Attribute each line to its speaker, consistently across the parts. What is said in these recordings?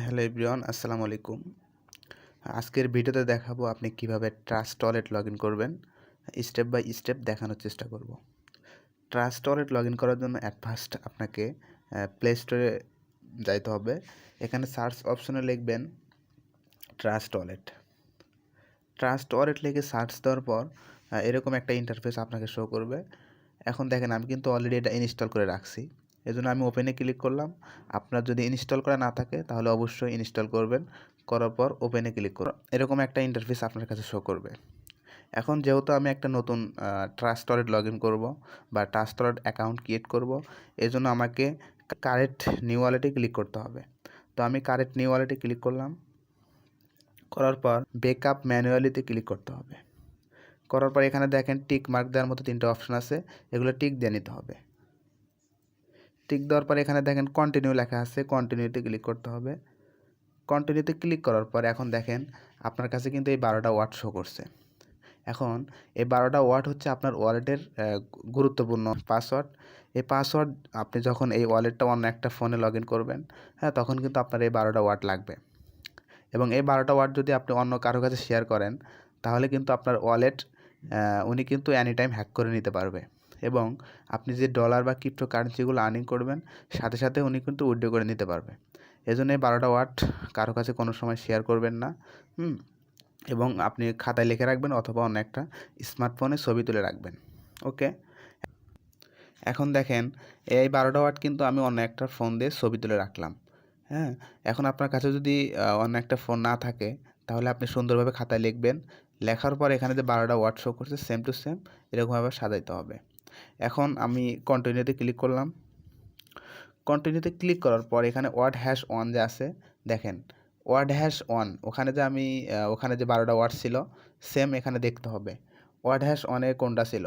Speaker 1: Hello everyone, আসসালামু আলাইকুম। আজকের ভিডিওতে দেখাবো আপনি কিভাবে ট্রাস্ট ওয়ালেট লগ ইন করবেন। স্টেপ বাই স্টেপ দেখানোর চেষ্টা করব। ট্রাস্ট ওয়ালেট লগ ইন করার জন্য অ্যাট ফার্স্ট আপনাকে প্লে স্টোরে যাইতে হবে। এখানে সার্চ অপশনে লিখবেন ট্রাস্ট ওয়ালেট। ট্রাস্ট ওয়ালেট লিখে সার্চ দেওয়ার পর এরকম একটা ইন্টারফেস আপনাকে শো করবে। এখন দেখেন আমি কিন্তু অলরেডি এটা ইনস্টল করে রাখছি, এজন্য আমি ওপেনে ক্লিক করলাম। আপনার যদি ইনস্টল করা না থাকে তাহলে অবশ্যই ইনস্টল করবেন, করার পর ওপেনে ক্লিক করুন। এরকম একটা ইন্টারফেস আপনার কাছে শো করবে। এখন যেহেতু আমি একটা নতুন ট্রাস্ট ওয়ালেট লগ ইন করবো বা ট্রাস্ট ওয়ালেট অ্যাকাউন্ট ক্রিয়েট করব, এজন্য আমাকে কারেক্ট নিউ ওয়ালেটে ক্লিক করতে হবে। তো আমি কারেক্ট নিউ ওয়ালেটে ক্লিক করলাম। করার পর ব্যাকআপ ম্যানুয়ালিতে ক্লিক করতে হবে। করার পর এখানে দেখেন টিক মার্ক দেওয়ার মতো 3টে অপশন আছে, এগুলো টিক দিয়ে নিতে হবে। টিক দেওয়ার পর এখানে দেখেন কন্টিনিউ লেখা আছে, কন্টিনিউতে ক্লিক করতে হবে। কন্টিনিউতে ক্লিক করার পর এখন দেখেন আপনার কাছে কিন্তু এই 12টা ওয়ার্ড শো করছে। এখন এই 12টা ওয়ার্ড হচ্ছে আপনার ওয়ালেটের গুরুত্বপূর্ণ পাসওয়ার্ড। এই পাসওয়ার্ড আপনি যখন এই ওয়ালেটটা অন্য একটা ফোনে লগ ইন করবেন, হ্যাঁ, তখন কিন্তু আপনার এই 12টা ওয়ার্ড লাগবে। এবং এই 12টা ওয়ার্ড যদি আপনি অন্য কারো কাছে শেয়ার করেন তাহলে কিন্তু আপনার ওয়ালেট উনি কিন্তু এনি টাইম হ্যাক করে নিতে পারবে। এবং আপনি যে ডলার বা ক্রিপ্টো কারেন্সিগুলো আর্নিং করবেন সাথে সাথে উনি কিন্তু উইথড্র করে নিতে পারবে। এজন্য এই 12টা ওয়ার্ড কারো কাছে কোনো সময় শেয়ার করবেন না। এবং আপনি খাতায় লিখে রাখবেন অথবা অন্য একটা স্মার্টফোনে ছবি তুলে রাখবেন। ওকে, এখন দেখেন এই 12টা ওয়ার্ড কিন্তু আমি অন্য একটা ফোন দিয়ে ছবি তুলে রাখলাম। হ্যাঁ, এখন আপনার কাছে যদি অন্য একটা ফোন না থাকে তাহলে আপনি সুন্দরভাবে খাতায় লিখবেন। লেখার পর এখানে যে 12টা ওয়ার্ড শো করছে সেম টু সেম এরকমভাবে সাজাইতে হবে। এখন আমি কন্টিনিউতে ক্লিক করলাম। কন্টিনিউতে ক্লিক করার পর এখানে ওয়ার্ড হ্যাশ ওয়ান যে আছে, দেখেন ওয়ার্ড হ্যাশ ওয়ান ওখানে যে আমি ওখানে যে 12টা ওয়ার্ড ছিল সেম এখানে দেখতে হবে। ওয়ার্ড হ্যাশ ওয়ানে কোনটা ছিল,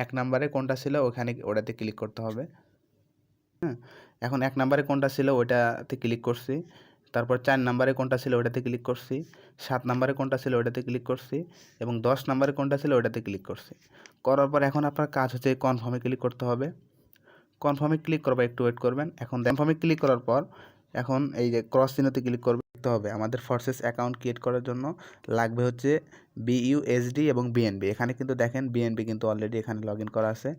Speaker 1: 1 নম্বরে কোনটা ছিল ওখানে ওটাতে ক্লিক করতে হবে। হ্যাঁ, এখন 1 নম্বরে কোনটা ছিল ওইটাতে ক্লিক করছি। তারপর 4 নম্বরে কোনটা ছিল ওটাতে ক্লিক করছি। 7 নম্বরে কোনটা ছিল ওটাতে ক্লিক করছি এবং 10 নম্বরে কোনটা ছিল ওটাতে ক্লিক করছি। করার পর এখন আপনার কাজ হচ্ছে কনফার্মে ক্লিক করতে হবে। কনফার্মে ক্লিক করবে, একটু ওয়েট করবেন। এখন কনফার্মে ক্লিক করার পর এখন এই যে ক্রস চিহ্নতে ক্লিক করতে হবে। আমাদের ফরসেস অ্যাকাউন্ট ক্রিয়েট করার জন্য লাগবে হচ্ছে বিইউএসডি এবং বিএনবি। এখানে কিন্তু দেখেন বিএনবি কিন্তু অলরেডি এখানে লগ ইন করা আছে।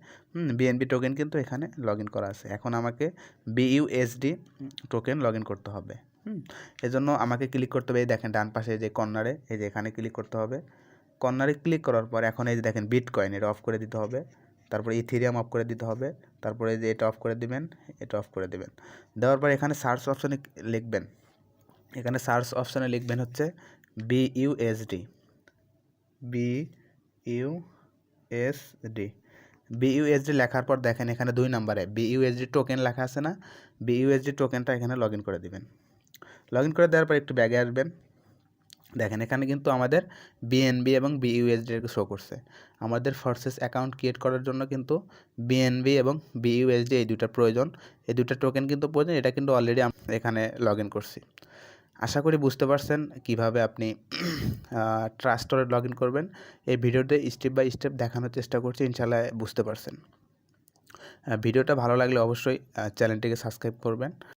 Speaker 1: বিএনবি টোকেন কিন্তু এখানে লগ ইন করা আছে। এখন আমাকে বিইউএসডি টোকেন লগ ইন করতে হবে। এজন্য আমাকে ক্লিক করতে হবে, এই দেখেন ডান পাশে যে কর্নারে, এই যে এখানে ক্লিক করতে হবে। কর্নারে ক্লিক করার পর এখন এই যে দেখেন বিটকয়েন, এটা অফ করে দিতে হবে। তারপরে ইথেরিয়াম অফ করে দিতে হবে। তারপরে যে এটা অফ করে দিবেন, এটা অফ করে দিবেন। দেওয়ার পর এখানে সার্চ অপশনে লিখবেন, এখানে সার্চ অপশনে লিখবেন হচ্ছে বিইউএসডি, বিইউএসডি। বিইউএসডি লেখার পর দেখেন এখানে 2 নম্বরে বিইউএসডি টোকেন লেখা আছে না, বিইউএসডি টোকেনটা এখানে লগ ইন করে দিবেন। লগ ইন করে দেওয়ার পর একটু ব্যাগে আসবেন। দেখেন এখানে কিন্তু আমাদের বিএনবি এবং বিইউএসডি শো করছে। আমাদের ফরসেস অ্যাকাউন্ট ক্রিয়েট করার জন্য কিন্তু বিএনবি এবং বিইউএসডি এই দুইটা প্রয়োজন। এই দুইটা টোকেন কিন্তু প্রয়োজন। এটা কিন্তু অলরেডি এখানে লগ ইন করছি। আশা করি বুঝতে পারছেন কিভাবে আপনি ট্রাস্ট ওয়ালেট লগ ইন করবেন। এই ভিডিওতে স্টেপ বাই স্টেপ দেখানোর চেষ্টা করছি, ইনশাল্লাহ বুঝতে পারছেন। ভিডিওটা ভালো লাগলে অবশ্যই চ্যানেলটিকে সাবস্ক্রাইব করবেন।